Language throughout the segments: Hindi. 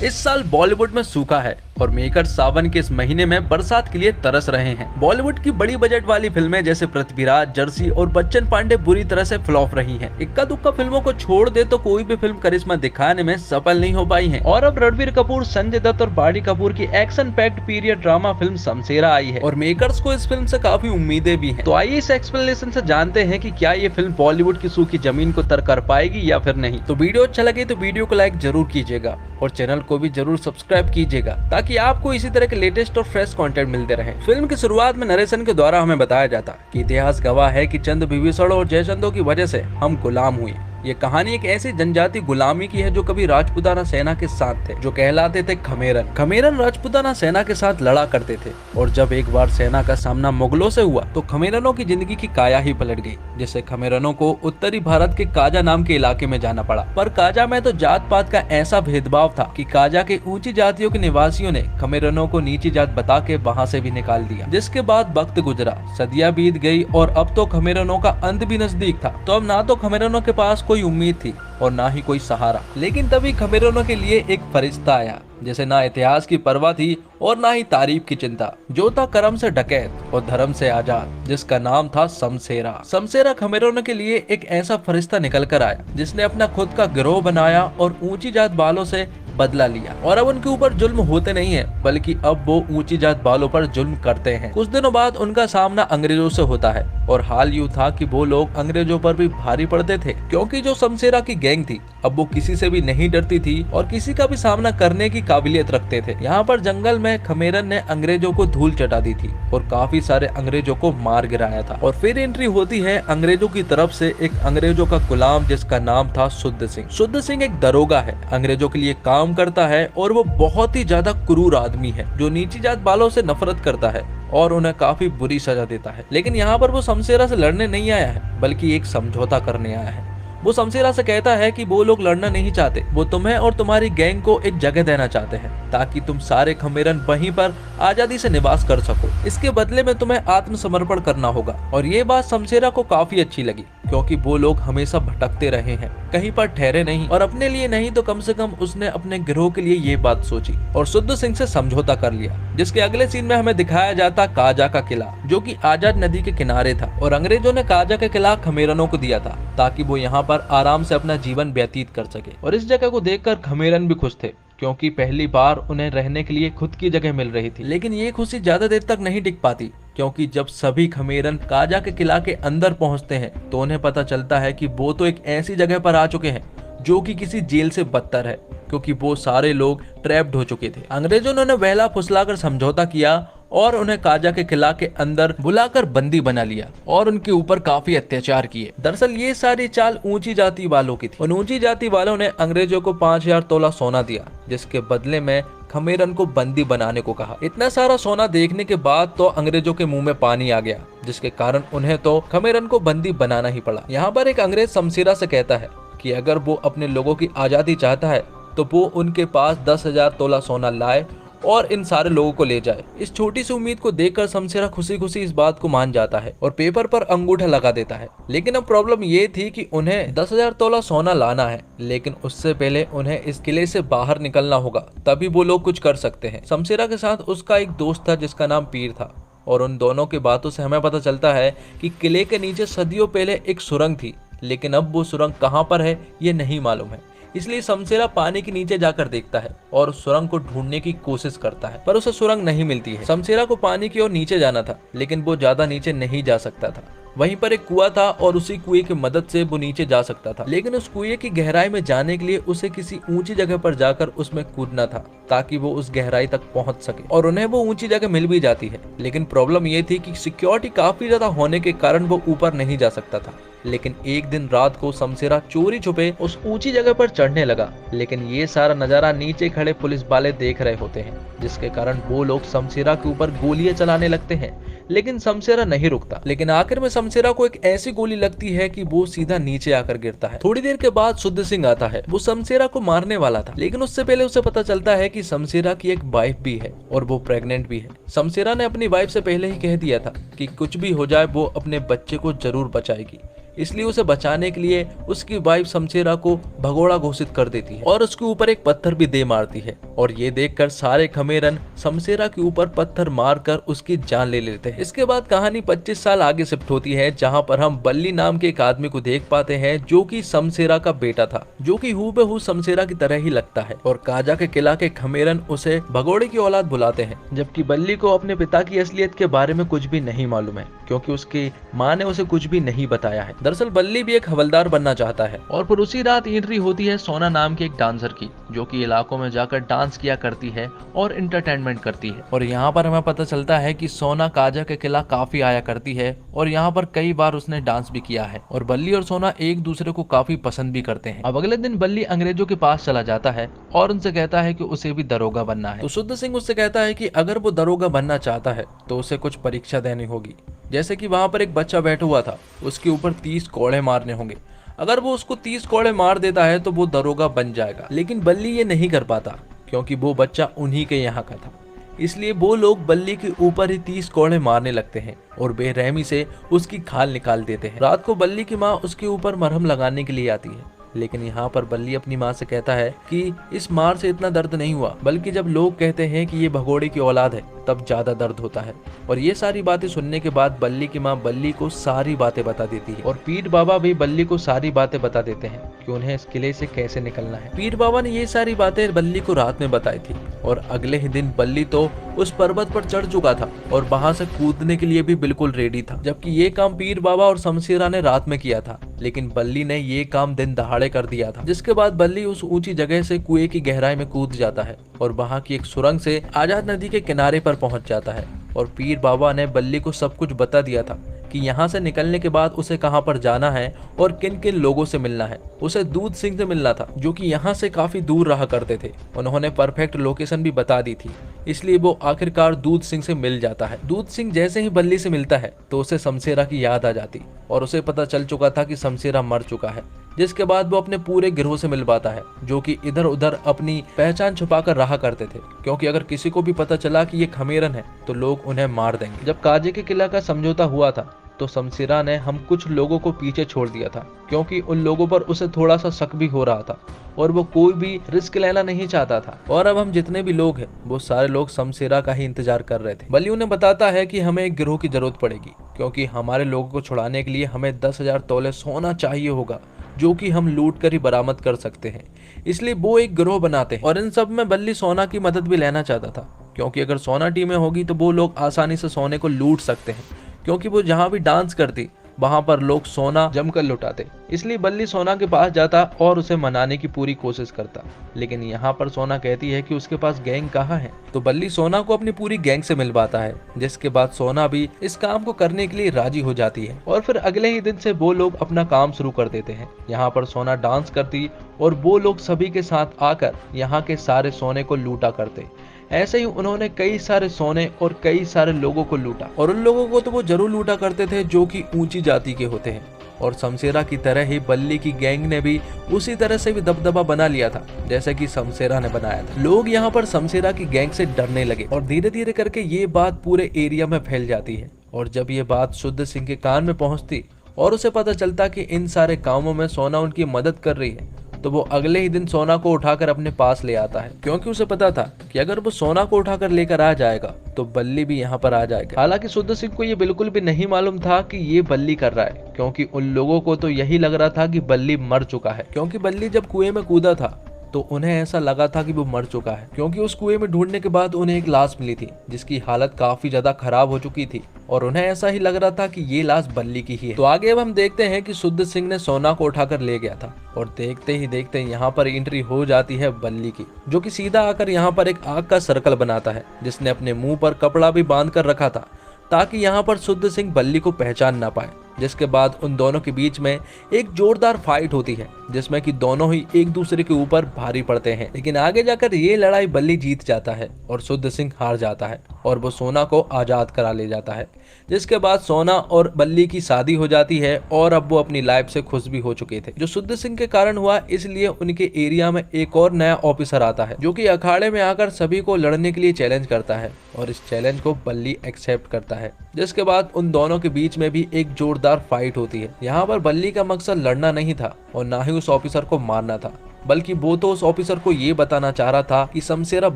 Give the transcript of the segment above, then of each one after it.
इस साल बॉलीवुड में सूखा है और मेकर्स सावन के इस महीने में बरसात के लिए तरस रहे हैं। बॉलीवुड की बड़ी बजट वाली फिल्में जैसे पृथ्वीराज, जर्सी और बच्चन पांडे बुरी तरह से फ्लॉप रही हैं। इक्का दुक्का फिल्मों को छोड़ दे तो कोई भी फिल्म करिश्मा दिखाने में सफल नहीं हो पाई है। और अब रणबीर कपूर, संजय दत्त और बाडी कपूर की action packed period drama film Shamshera आई है और मेकर्स को इस फिल्म से काफी उम्मीदें भी हैं। तो आइए इस एक्सप्लेनेशन से जानते हैं कि क्या ये फिल्म बॉलीवुड की सूखी जमीन को तर कर पाएगी या फिर नहीं। तो वीडियो अच्छा लगे तो वीडियो को लाइक जरूर कीजिएगा और चैनल को भी जरूर सब्सक्राइब कीजिएगा ताकि आपको इसी तरह के लेटेस्ट और फ्रेश कंटेंट मिलते रहे। फिल्म की शुरुआत में नरेशन के द्वारा हमें बताया जाता कि इतिहास गवाह है कि चंद विभीषण और जयचंदों की वजह से हम गुलाम हुए। ये कहानी एक ऐसी जनजाति गुलामी की है जो कभी राजपूताना सेना के साथ थे, जो कहलाते थे खमेरन। खमेरन राजपूताना सेना के साथ लड़ा करते थे और जब एक बार सेना का सामना मुगलों से हुआ तो खमेरनों की जिंदगी की काया ही पलट गई, जिससे खमेरनों को उत्तरी भारत के काजा नाम के इलाके में जाना पड़ा। पर काजा में तो जात पात का ऐसा भेदभाव था कि काजा के ऊंची जातियों के निवासियों ने खमेरनों को नीची जात बता के वहाँ से भी निकाल दिया। जिसके बाद वक्त गुजरा, सदियां बीत गई और अब तो खमेरनों का अंत भी नजदीक था। तो अब ना तो खमेरनों के पास कोई उम्मीद थी और ना ही कोई सहारा। लेकिन तभी खमेरनों के लिए एक फरिश्ता आया जिसे ना इतिहास की परवाह थी और ना ही तारीफ की चिंता, जो था कर्म से डकैत और धर्म से आजाद, जिसका नाम था शमशेरा। शमशेरा खमेरनों के लिए एक ऐसा फरिश्ता निकल कर आया जिसने अपना खुद का गिरोह बनाया और ऊंची जात वालों से बदला लिया। और अब उनके ऊपर जुल्म होते नहीं है बल्कि अब वो ऊंची जात वालों पर जुल्म करते हैं। कुछ दिनों बाद उनका सामना अंग्रेजों से होता है और हाल यूं था कि वो लोग अंग्रेजों पर भी भारी पड़ते थे, क्योंकि जो शमशेरा की गैंग थी अब वो किसी से भी नहीं डरती थी और किसी का भी सामना करने की काबिलियत रखते थे। यहाँ पर जंगल में खमेरन ने अंग्रेजों को धूल चटा दी थी और काफी सारे अंग्रेजों को मार गिराया था। और फिर एंट्री होती है अंग्रेजों की तरफ से एक अंग्रेजों का गुलाम जिसका नाम था शुद्ध सिंह। शुद्ध सिंह एक दरोगा है, अंग्रेजों के लिए काम करता है और वो बहुत ही ज्यादा क्रूर आदमी है जो नीची जात वालों से नफरत करता है और उन्हें काफी बुरी सजा देता है। लेकिन यहाँ पर वो शमशेरा से लड़ने नहीं आया है बल्कि एक समझौता करने आया है। वो शमशेरा से कहता है कि वो लोग लड़ना नहीं चाहते, वो तुम्हें और तुम्हारी गैंग को एक जगह देना चाहते हैं ताकि तुम सारे खमेरन वहीं पर आजादी से निवास कर सको। इसके बदले में तुम्हें आत्मसमर्पण करना होगा। और ये बात शमशेरा को काफी अच्छी लगी, क्योंकि वो लोग हमेशा भटकते रहे हैं, कहीं पर ठहरे नहीं और अपने लिए नहीं तो कम से कम उसने अपने गिरोह के लिए ये बात सोची और शुद्ध सिंह से समझौता कर लिया। जिसके अगले सीन में हमें दिखाया जाता काजा का किला, जो कि आजाद नदी के किनारे था और अंग्रेजों ने काजा का किला खमेरनों को दिया था ताकि वो यहाँ पर आराम से अपना जीवन व्यतीत कर सके। और इस जगह को देखकर खमेरन भी खुश थे, क्योंकि पहली बार उन्हें रहने के लिए खुद की जगह मिल रही थी। लेकिन ये खुशी ज्यादा देर तक नहीं टिक पाती, क्योंकि जब सभी खमेरन काजा के किला के अंदर पहुंचते हैं तो उन्हें पता चलता है कि वो तो एक ऐसी जगह पर आ चुके हैं जो कि किसी जेल से बदतर है, क्योंकि वो सारे लोग ट्रैप्ड हो चुके थे। अंग्रेजों ने उन्हें बहला फुसलाकर समझौता किया और उन्हें काजा के किला के अंदर बुलाकर बंदी बना लिया और उनके ऊपर काफी अत्याचार किए। दरअसल ये सारी चाल ऊंची जाति वालों की थी। उन ऊंची जाति वालों ने अंग्रेजों को 5000 तोला सोना दिया, जिसके बदले में खमेरन को बंदी बनाने को कहा। इतना सारा सोना देखने के बाद तो अंग्रेजों के मुंह में पानी आ गया, जिसके कारण उन्हें तो खमेरन को बंदी बनाना ही पड़ा। यहाँ पर एक अंग्रेज शमशेरा से कहता है कि अगर वो अपने लोगों की आजादी चाहता है तो वो उनके पास 10,000 तोला सोना लाए और इन सारे लोगों को ले जाए। इस छोटी सी उम्मीद को देखकर शमशेरा खुशी खुशी इस बात को मान जाता है और पेपर पर अंगूठा लगा देता है। लेकिन अब प्रॉब्लम ये थी कि उन्हें 10,000 तोला सोना लाना है, लेकिन उससे पहले उन्हें इस किले से बाहर निकलना होगा, तभी वो लोग कुछ कर सकते हैं। शमशेरा के साथ उसका एक दोस्त था जिसका नाम पीर था और उन दोनों की बातों से हमें पता चलता है कि किले के नीचे सदियों पहले एक सुरंग थी, लेकिन अब वो सुरंग कहाँ पर है ये नहीं मालूम है। इसलिए शमशेरा पानी के नीचे जाकर देखता है और उस सुरंग को ढूंढने की कोशिश करता है, पर उसे सुरंग नहीं मिलती है। शमशेरा को पानी की ओर नीचे जाना था, लेकिन वो ज्यादा नीचे नहीं जा सकता था। वहीं पर एक कुआं था और उसी कुएं की मदद से वो नीचे जा सकता था, लेकिन उस कुएं की गहराई में जाने के लिए उसे किसी ऊंची जगह पर जाकर उसमें कूदना था ताकि वो उस गहराई तक पहुंच सके। और उन्हें वो ऊंची जगह मिल भी जाती है, लेकिन प्रॉब्लम ये थी कि सिक्योरिटी काफी ज्यादा होने के कारण वो ऊपर नहीं जा सकता था। लेकिन एक दिन रात को शमशेरा चोरी छुपे उस ऊंची जगह पर चढ़ने लगा, लेकिन ये सारा नजारा नीचे खड़े पुलिस वाले देख रहे होते हैं, जिसके कारण वो लोग शमशेरा के ऊपर गोलियां चलाने लगते हैं। लेकिन शमशेरा नहीं रुकता। लेकिन आखिर में शमशेरा को एक ऐसी गोली लगती है कि वो सीधा नीचे आकर गिरता है। थोड़ी देर के बाद शुद्ध सिंह आता है। वो शमशेरा को मारने वाला था, लेकिन उससे पहले उसे पता चलता है कि शमशेरा की एक वाइफ भी है और वो प्रेग्नेंट भी है। शमशेरा ने अपनी वाइफ से पहले ही कह दिया था कि कुछ भी हो जाए वो अपने बच्चे को जरूर बचाएगी। इसलिए उसे बचाने के लिए उसकी वाइफ शमशेरा को भगोड़ा घोषित कर देती है और उसके ऊपर एक पत्थर भी दे मारती है। और ये देखकर सारे खमेरन शमशेरा के ऊपर पत्थर मारकर उसकी जान ले लेते हैं। इसके बाद कहानी 25 साल आगे शिफ्ट होती है, जहाँ पर हम बल्ली नाम के एक आदमी को देख पाते हैं जो कि शमशेरा का बेटा था, जो कि हूबहू शमशेरा की तरह ही लगता है। और काजा के किला के खमेरन उसे भगोड़े की औलाद बुलाते हैं, जबकि बल्ली को अपने पिता की असलियत के बारे में कुछ भी नहीं मालूम है, क्योंकि उसकी माँ ने उसे कुछ भी नहीं बताया है। दरअसल बल्ली भी एक हवलदार बनना चाहता है। और फिर उसी रात एंट्री होती है सोना नाम के एक डांसर की, जो कि इलाकों में जाकर डांस किया करती है और एंटरटेनमेंट करती है। और यहाँ पर हमें पता चलता है कि सोना काजा के किला काफी आया करती है और यहाँ पर कई बार उसने डांस भी किया है। और बल्ली और सोना एक दूसरे को काफी पसंद भी करते हैं। अब अगले दिन बल्ली अंग्रेजों के पास चला जाता है और उनसे कहता है कि उसे भी दरोगा बनना है। तो शुद्ध सिंह उससे कहता है कि अगर वो दरोगा बनना चाहता है तो उसे कुछ परीक्षा देनी होगी, जैसे कि वहां पर एक बच्चा बैठा हुआ था, उसके ऊपर 30 कोड़े मारने होंगे। अगर वो उसको 30 कोड़े मार देता है तो वो दरोगा बन जाएगा। लेकिन बल्ली ये नहीं कर पाता, क्योंकि वो बच्चा उन्हीं के यहाँ का था। इसलिए वो लोग बल्ली के ऊपर ही 30 कोड़े मारने लगते हैं और बेरहमी से उसकी खाल निकाल देते हैं। रात को बल्ली की माँ उसके ऊपर मरहम लगाने के लिए आती है, लेकिन यहाँ पर बल्ली अपनी माँ से कहता है कि इस मार से इतना दर्द नहीं हुआ, बल्कि जब लोग कहते हैं कि ये भगोड़े की औलाद है तब ज्यादा दर्द होता है। और ये सारी बातें सुनने के बाद बल्ली की माँ बल्ली को सारी बातें बता देती है। और पीर बाबा भी बल्ली को सारी बातें बता देते हैं कि उन्हें इस किले से कैसे निकलना है। पीर बाबा ने ये सारी बातें बल्ली को रात में बताई थी और अगले ही दिन बल्ली तो उस पर्वत पर चढ़ चुका था और वहां से कूदने के लिए भी बिल्कुल रेडी था। जबकि ये काम पीर बाबा और शमशेरा ने रात में किया था, लेकिन बल्ली ने ये काम दिन दहाड़े कर दिया था। जिसके बाद बल्ली उस ऊंची जगह से कुएं की गहराई में कूद जाता है और वहां की एक सुरंग से आजाद नदी के किनारे पर पहुंच जाता है। और पीर बाबा ने बल्ली को सब कुछ बता दिया था कि यहाँ से निकलने के बाद उसे कहाँ पर जाना है और किन किन लोगों से मिलना है। उसे दूध सिंह से मिलना था, जो कि यहाँ से काफी दूर रहा करते थे। उन्होंने परफेक्ट लोकेशन भी बता दी थी, इसलिए वो आखिरकार दूध सिंह से मिल जाता है। दूध सिंह जैसे ही बल्ली से मिलता है तो उसे शमशेरा की याद आ जाती और उसे पता चल चुका था कि शमशेरा मर चुका है। जिसके बाद वो अपने पूरे गिरोह से मिल पाता है, जो कि इधर उधर अपनी पहचान छुपाकर रहा करते थे, क्योंकि अगर किसी को भी पता चला कि ये खमेरन है तो लोग उन्हें मार देंगे। जब काजे के किला का समझौता हुआ था तो शमशेरा ने हम कुछ लोगों को पीछे छोड़ दिया था, क्योंकि उन लोगों पर उसे थोड़ा सा शक भी हो रहा था और वो कोई भी रिस्क लेना नहीं चाहता था। और अब हम जितने भी लोग हैं वो सारे लोग शमशेरा का ही इंतजार कर रहे थे। बल्ली उन्हें बताता है कि हमें एक गिरोह की जरूरत पड़ेगी, क्योंकि हमारे लोगों को छुड़ाने के लिए हमें 10,000 तोले सोना चाहिए होगा, जो कि हम लूट कर ही बरामद कर सकते हैं। इसलिए वो एक गिरोह बनाते हैं। और इन सब में बल्ली सोना की मदद भी लेना चाहता था, क्योंकि अगर सोना टीमें होगी तो वो लोग आसानी से सोने को लूट सकते हैं, क्योंकि वो जहाँ भी डांस करती वहां पर लोग सोना जमकर लुटाते। इसलिए बल्ली सोना के पास जाता और उसे मनाने की पूरी कोशिश करता, लेकिन यहाँ पर सोना कहती है कि उसके पास गैंग कहाँ है। तो बल्ली सोना को अपनी पूरी गैंग से मिलवाता है, जिसके बाद सोना भी इस काम को करने के लिए राजी हो जाती है। और फिर अगले ही दिन से वो लोग अपना काम शुरू कर देते हैं। यहाँ पर सोना डांस करती और वो लोग सभी के साथ आकर यहाँ के सारे सोने को लूटा करते। ऐसे ही उन्होंने कई सारे सोने और कई सारे लोगों को लूटा, और उन लोगों को तो वो जरूर लूटा करते थे जो कि ऊंची जाति के होते हैं। और शमशेरा की तरह ही बल्ली की गैंग ने भी उसी तरह से भी दबदबा बना लिया था जैसे कि शमशेरा ने बनाया था। लोग यहाँ पर शमशेरा की गैंग से डरने लगे और धीरे धीरे करके ये बात पूरे एरिया में फैल जाती है। और जब ये बात शुद्ध सिंह के कान में पहुंचती और उसे पता चलता कि इन सारे कामों में सोना उनकी मदद कर रही है, तो वो अगले ही दिन सोना को उठाकर अपने पास ले आता है, क्योंकि उसे पता था कि अगर वो सोना को उठाकर लेकर आ जाएगा तो बल्ली भी यहाँ पर आ जाएगा। हालांकि शुद्ध सिंह को ये बिल्कुल भी नहीं मालूम था कि ये बल्ली कर रहा है, क्योंकि उन लोगों को तो यही लग रहा था कि बल्ली मर चुका है। क्योंकि बल्ली जब कुएं में कूदा था तो उन्हें ऐसा लगा था कि वो मर चुका है, क्योंकि उस कुएं में ढूंढने के बाद उन्हें एक लाश मिली थी जिसकी हालत काफी ज्यादा खराब हो चुकी थी, और उन्हें ऐसा ही लग रहा था कि ये लाश बल्ली की ही है। तो आगे अब हम देखते हैं कि शुद्ध सिंह ने सोना को उठाकर ले गया था, और देखते ही देखते यहाँ पर एंट्री हो जाती है बल्ली की, जो कि सीधा आकर यहाँ पर एक आग का सर्कल बनाता है, जिसने अपने मुंह पर कपड़ा भी बांध कर रखा था ताकि यहाँ पर शुद्ध सिंह बल्ली को पहचान ना पाए। जिसके बाद उन दोनों के बीच में एक जोरदार फाइट होती है, जिसमें कि दोनों ही एक दूसरे के ऊपर भारी पड़ते हैं। लेकिन आगे जाकर ये लड़ाई बल्ली जीत जाता है और शुद्ध सिंह हार जाता है, और वो सोना को आजाद करा ले जाता है। जिसके बाद सोना और बल्ली की शादी हो जाती है, और अब वो अपनी लाइफ से खुश भी हो चुके थे, जो शुद्ध सिंह के कारण हुआ। इसलिए उनके एरिया में एक और नया ऑफिसर आता है, जो कि अखाड़े में आकर सभी को लड़ने के लिए चैलेंज करता है, और इस चैलेंज को बल्ली एक्सेप्ट करता है। जिसके बाद उन दोनों के बीच में भी एक जोरदार फाइट होती है। यहाँ पर बल्ली का मकसद लड़ना नहीं था और ना ही उस ऑफिसर को मारना था, बल्कि वो तो उस ऑफिसर को ये बताना चाह रहा था कि शमशेर अब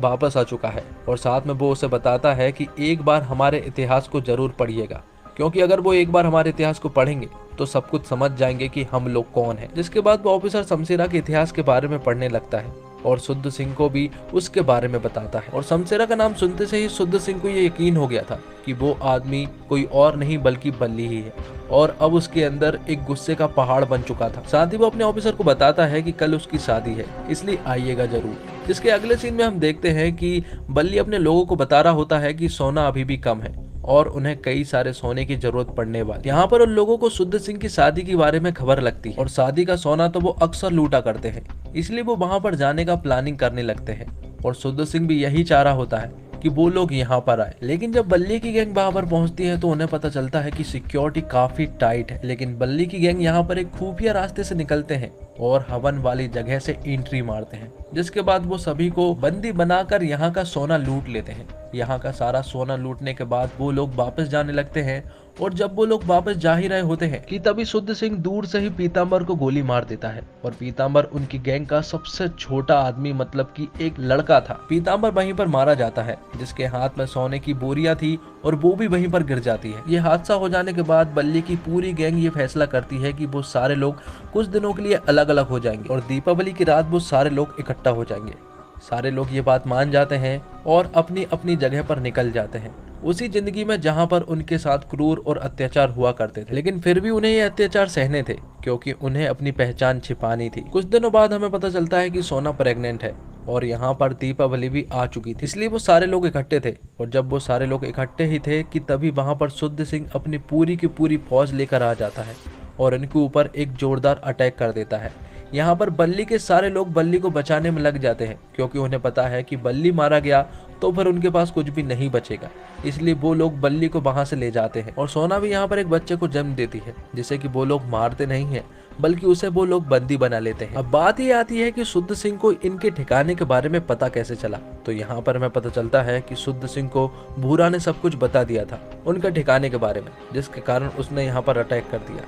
वापस आ चुका है। और साथ में वो उसे बताता है कि एक बार हमारे इतिहास को जरूर पढ़िएगा, क्योंकि अगर वो एक बार हमारे इतिहास को पढ़ेंगे तो सब कुछ समझ जाएंगे कि हम लोग कौन हैं। जिसके बाद वो ऑफिसर शमशेर के इतिहास के बारे में पढ़ने लगता है और शुद्ध सिंह को भी उसके बारे में बताता है। और शमशेर का नाम सुनते से ही शुद्ध सिंह को ये यकीन हो गया था कि वो आदमी कोई और नहीं बल्कि बल्ली ही है, और अब उसके अंदर एक गुस्से का पहाड़ बन चुका था। साथ ही वो अपने ऑफिसर को बताता है कि कल उसकी शादी है, इसलिए आइएगा जरूर। जिसके अगले सीन में हम देखते हैं कि बल्ली अपने लोगों को बता रहा होता है कि सोना अभी भी कम है और उन्हें कई सारे सोने की जरूरत पड़ने वाली। यहाँ पर उन लोगों को शुद्ध सिंह की शादी के बारे में खबर लगती है और शादी का सोना तो वो अक्सर लूटा करते हैं, इसलिए वो वहाँ पर जाने का प्लानिंग करने लगते हैं। और शुद्ध सिंह भी यही चाह रहा होता है कि वो लोग यहाँ पर आए। लेकिन जब बल्ली की गैंग वहाँ पर पहुँचती है तो उन्हें पता चलता है कि सिक्योरिटी काफी टाइट है। लेकिन बल्ली की गैंग यहाँ पर एक खुफिया रास्ते से निकलते हैं और हवन वाली जगह से एंट्री मारते हैं, जिसके बाद वो सभी को बंदी बनाकर यहाँ का सोना लूट लेते हैं। यहाँ का सारा सोना लूटने के बाद वो लोग वापस जाने लगते हैं और जब वो लोग वापस जा ही रहे होते हैं कि तभी शुद्ध सिंह दूर से ही पीताम्बर को गोली मार देता है। और पीताम्बर उनकी गैंग का सबसे छोटा आदमी मतलब कि एक लड़का था। पीताम्बर वहीं पर मारा जाता है, जिसके हाथ में सोने की बोरियां थी और वो भी वहीं पर गिर जाती है। ये हादसा हो जाने के बाद बल्ली की पूरी गैंग ये फैसला करती है कि वो सारे लोग कुछ दिनों के लिए अलग अलग हो जाएंगे और दीपावली की रात वो सारे लोग इकट्ठा हो जाएंगे। सारे लोग ये बात मान जाते हैं और अपनी अपनी जगह पर निकल जाते हैं, उसी जिंदगी में जहां पर उनके साथ क्रूर और अत्याचार हुआ करते थे। लेकिन फिर भी उन्हें ये अत्याचार सहने थे, क्योंकि उन्हें अपनी पहचान छिपानी थी। कुछ दिनों बाद हमें पता चलता है कि सोना प्रेग्नेंट है और यहाँ पर दीपावली भी आ चुकी थी, इसलिए वो सारे लोग इकट्ठे थे। और जब वो सारे लोग इकट्ठे ही थे कि तभी वहां पर शुद्ध सिंह अपनी पूरी की पूरी फौज लेकर आ जाता है और इनके ऊपर एक जोरदार अटैक कर देता है। यहाँ पर बल्ली के सारे लोग बल्ली को बचाने में लग जाते हैं, क्योंकि उन्हें पता है कि बल्ली मारा गया तो फिर उनके पास कुछ भी नहीं बचेगा, इसलिए वो लोग बल्ली को वहां से ले जाते हैं। और सोना भी यहाँ पर एक बच्चे को जन्म देती है, जिसे कि वो लोग मारते नहीं हैं बल्कि उसे वो लोग बंदी बना लेते हैं। अब बात ये आती है कि शुद्ध सिंह को इनके ठिकाने के बारे में पता कैसे चला। तो यहाँ पर हमें पता चलता है कि शुद्ध सिंह को भूरा ने सब कुछ बता दिया था उनका ठिकाने के बारे में, जिसके कारण उसने यहाँ पर अटैक कर दिया।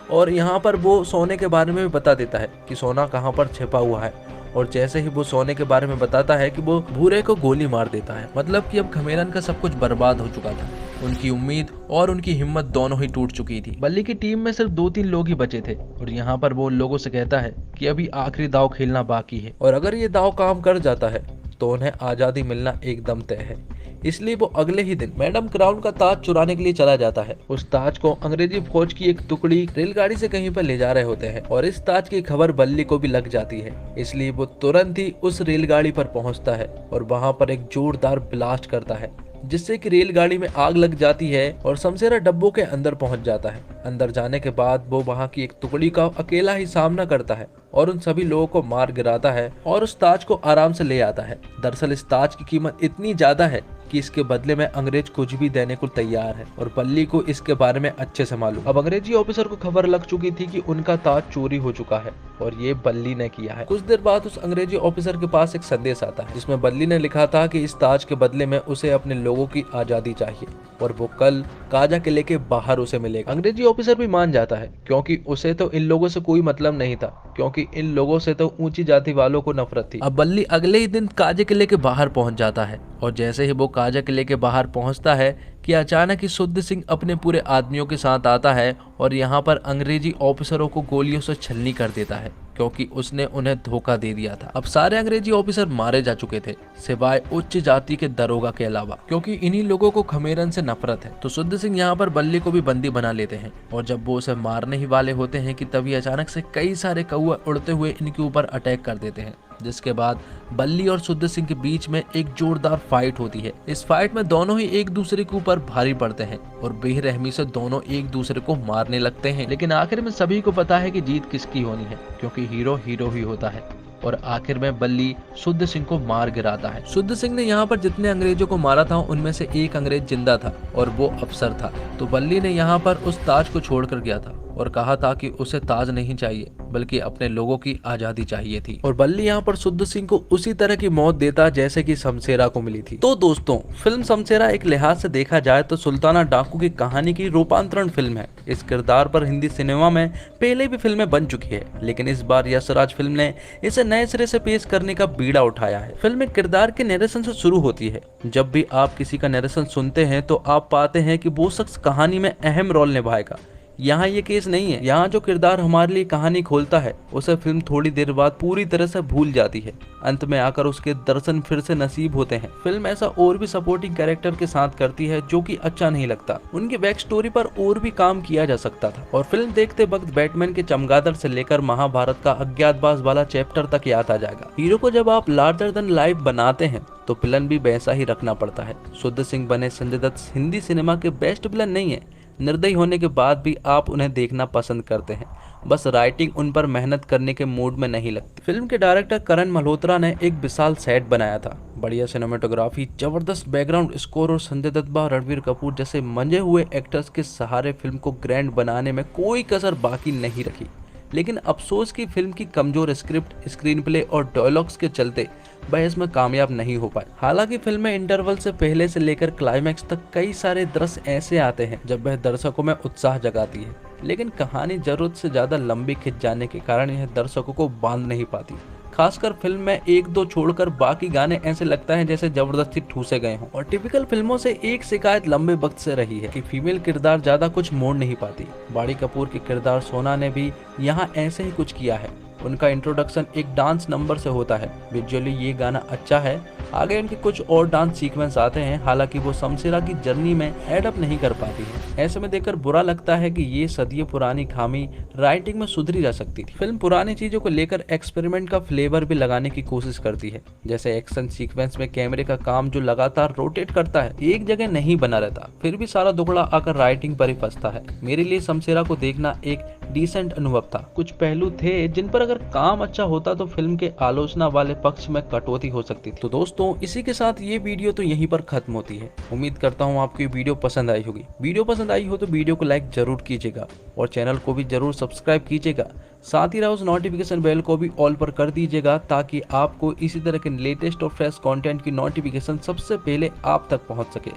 और यहाँ पर वो सोने के बारे में भी बता देता है कि सोना कहाँ पर छिपा हुआ है। और जैसे ही वो सोने के बारे में बताता है कि वो भूरे को गोली मार देता है। मतलब कि अब खमेरन का सब कुछ बर्बाद हो चुका था, उनकी उम्मीद और उनकी हिम्मत दोनों ही टूट चुकी थी। बल्ली की टीम में सिर्फ 2-3 लोग ही बचे थे और यहाँ पर वो लोगों से कहता है कि अभी आखिरी दाव खेलना बाकी है और अगर ये दाव काम कर जाता है तो उन्हें आजादी मिलना एकदम तय है। इसलिए वो अगले ही दिन मैडम क्राउन का ताज चुराने के लिए चला जाता है। उस ताज को अंग्रेजी फौज की एक टुकड़ी रेलगाड़ी से कहीं पर ले जा रहे होते हैं और इस ताज की खबर बल्ली को भी लग जाती है, इसलिए वो तुरंत ही उस रेलगाड़ी पर पहुंचता है और वहां पर एक जोरदार ब्लास्ट करता है, जिससे कि रेलगाड़ी में आग लग जाती है और शमशेर डब्बों के अंदर पहुंच जाता है। अंदर जाने के बाद वो वहां की एक टुकड़ी का अकेला ही सामना करता है और उन सभी लोगों को मार गिराता है और उस ताज को आराम से ले आता है। दरअसल इस ताज की कीमत इतनी ज्यादा है कि इसके बदले में अंग्रेज कुछ भी देने को तैयार है और बल्ली को इसके बारे में अच्छे से मालूम। अब अंग्रेजी ऑफिसर को खबर लग चुकी थी कि उनका ताज चोरी हो चुका है और ये बल्ली ने किया है। कुछ देर बाद उस अंग्रेजी ऑफिसर के पास एक संदेश आता है, जिसमें बल्ली ने लिखा था कि इस ताज के बदले में उसे अपने लोगों की आजादी चाहिए और वो कल काजा किले के बाहर उसे मिलेगा। अंग्रेजी ऑफिसर भी मान जाता है, क्योंकि उसे तो इन लोगों से कोई मतलब नहीं था, क्योंकि इन लोगों से तो ऊंची जाति वालों को नफरत थी। अब बल्ली अगले ही दिन काजा किले के बाहर पहुंच जाता है और जैसे ही वो काजा किले के बाहर पहुंचता है कि अचानक ही शुद्ध सिंह अपने पूरे आदमियों के साथ आता है और यहाँ पर अंग्रेजी ऑफिसरों को गोलियों से छलनी कर देता है, क्योंकि उसने उन्हें धोखा दे दिया था। अब सारे अंग्रेजी ऑफिसर मारे जा चुके थे, सिवाय उच्च जाति के दरोगा के अलावा, क्योंकि इन्हीं लोगों को खमेरन से नफरत है। तो शुद्ध सिंह यहाँ पर बल्ली को भी बंदी बना लेते हैं और जब वो उसे मारने ही वाले होते हैं कि तभी अचानक से कई सारे कौवे उड़ते हुए इनके ऊपर अटैक कर देते हैं, जिसके बाद बल्ली और शुद्ध सिंह के बीच में एक जोरदार फाइट होती है। इस फाइट में दोनों ही एक दूसरे के ऊपर भारी पड़ते हैं और बेरहमी से दोनों एक दूसरे को मारने लगते हैं। लेकिन आखिर में सभी को पता है कि जीत किसकी होनी है, क्योंकि हीरो हीरो ही होता है। और आखिर में बल्ली शुद्ध सिंह को मार गिराता है। शुद्ध सिंह ने यहाँ पर जितने अंग्रेजों को मारा था उनमें से एक अंग्रेज जिंदा था और वो अफसर था। तो बल्ली ने यहाँ पर उस ताज को छोड़कर गया था और कहा था कि उसे ताज नहीं चाहिए बल्कि अपने लोगों की आजादी चाहिए थी। और बल्ली यहाँ पर शुद्ध सिंह को उसी तरह की मौत देता जैसे कि शमशेरा को मिली थी। तो दोस्तों, फिल्म शमशेरा एक लिहाज से देखा जाए तो सुल्ताना डाकू की कहानी की रूपांतरण फिल्म है। इस किरदार पर हिंदी सिनेमा में पहले भी फिल्में बन चुकी है, लेकिन इस बार यशराज फिल्म ने इसे नए सिरे से पेश करने का बीड़ा उठाया है। फिल्म एक किरदार के नरेशन से शुरू होती है। जब भी आप किसी का नरेशन सुनते हैं तो आप पाते हैं कि वो शख्स कहानी में अहम रोल निभाएगा। यहाँ ये केस नहीं है। यहाँ जो किरदार हमारे लिए कहानी खोलता है उसे फिल्म थोड़ी देर बाद पूरी तरह से भूल जाती है। अंत में आकर उसके दर्शन फिर से नसीब होते हैं। फिल्म ऐसा और भी सपोर्टिंग कैरेक्टर के साथ करती है जो कि अच्छा नहीं लगता। उनकी बैक स्टोरी पर और भी काम किया जा सकता था। और फिल्म देखते वक्त बैटमैन के चमगादड़ से लेकर महाभारत का अज्ञातवास वाला चैप्टर तक याद आ जाएगा। हीरो को जब आप लार्जर देन लाइफ बनाते हैं तो विलन भी वैसा ही रखना पड़ता है। शुद्ध सिंह बने संजय दत्त हिंदी सिनेमा के बेस्ट विलन नहीं है। निर्दयी होने के बाद भी आप उन्हें देखना पसंद करते हैं, बस राइटिंग उन पर मेहनत करने के मूड में नहीं लगती। फिल्म के डायरेक्टर करण मल्होत्रा ने एक विशाल सेट बनाया था, बढ़िया सिनेमेटोग्राफी, जबरदस्त बैकग्राउंड स्कोर और संजय दत्त व रणबीर कपूर जैसे मंजे हुए एक्टर्स के सहारे फिल्म को ग्रैंड बनाने में कोई कसर बाकी नहीं रखी। लेकिन अफसोस की फिल्म की कमजोर स्क्रिप्ट, स्क्रीन प्ले और डायलॉग्स के चलते वह इसमें कामयाब नहीं हो पाए। हालांकि फिल्म में इंटरवल से पहले से लेकर क्लाइमैक्स तक कई सारे दृश्य ऐसे आते हैं जब वह दर्शकों में उत्साह जगाती है, लेकिन कहानी जरूरत से ज्यादा लंबी खिंच जाने के कारण यह दर्शकों को बांध नहीं पाती। खासकर फिल्म में एक दो छोड़कर बाकी गाने ऐसे लगता है जैसे जबरदस्ती ठूसे गए हों। और टिपिकल फिल्मों से एक शिकायत लंबे वक्त से रही है कि फीमेल किरदार ज्यादा कुछ मोड़ नहीं पाती। बाड़ी कपूर के किरदार सोना ने भी यहाँ ऐसे ही कुछ किया है। उनका इंट्रोडक्शन एक डांस नंबर से होता है। विजुअली ये गाना अच्छा है। आगे इनके कुछ और डांस सीक्वेंस आते हैं, हालांकि वो शमशेरा की जर्नी में एड अप नहीं कर पाती है। ऐसे में देखकर बुरा लगता है कि ये सदियों पुरानी खामी राइटिंग में सुधरी जा सकती थी। फिल्म पुरानी चीजों को लेकर एक्सपेरिमेंट का फ्लेवर भी लगाने की कोशिश करती है, जैसे एक्शन सीक्वेंस में कैमरे का काम जो लगातार रोटेट करता है, एक जगह नहीं बना रहता। फिर भी सारा दुखड़ा आकर राइटिंग पर ही फंसता है। मेरे लिए शमशेरा को देखना एक डिसेंट अनुभव था। कुछ पहलू थे जिन पर अगर काम अच्छा होता तो फिल्म के आलोचना वाले पक्ष में कटौती हो सकती थी। तो दोस्तों, इसी के साथ ये वीडियो तो यहीं पर खत्म होती है। उम्मीद करता हूँ आपको ये वीडियो पसंद आई होगी। वीडियो पसंद आई हो तो वीडियो को लाइक जरूर कीजिएगा और चैनल को भी जरूर सब्सक्राइब कीजिएगा। साथ ही उस नोटिफिकेशन बेल को भी ऑल पर कर दीजिएगा ताकि आपको इसी तरह के लेटेस्ट और फ्रेश कंटेंट की नोटिफिकेशन सबसे पहले आप तक पहुंच सके।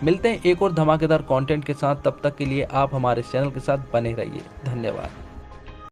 मिलते हैं एक और धमाकेदार कंटेंट के साथ, तब तक के लिए आप हमारे चैनल के साथ बने रहिए। धन्यवाद।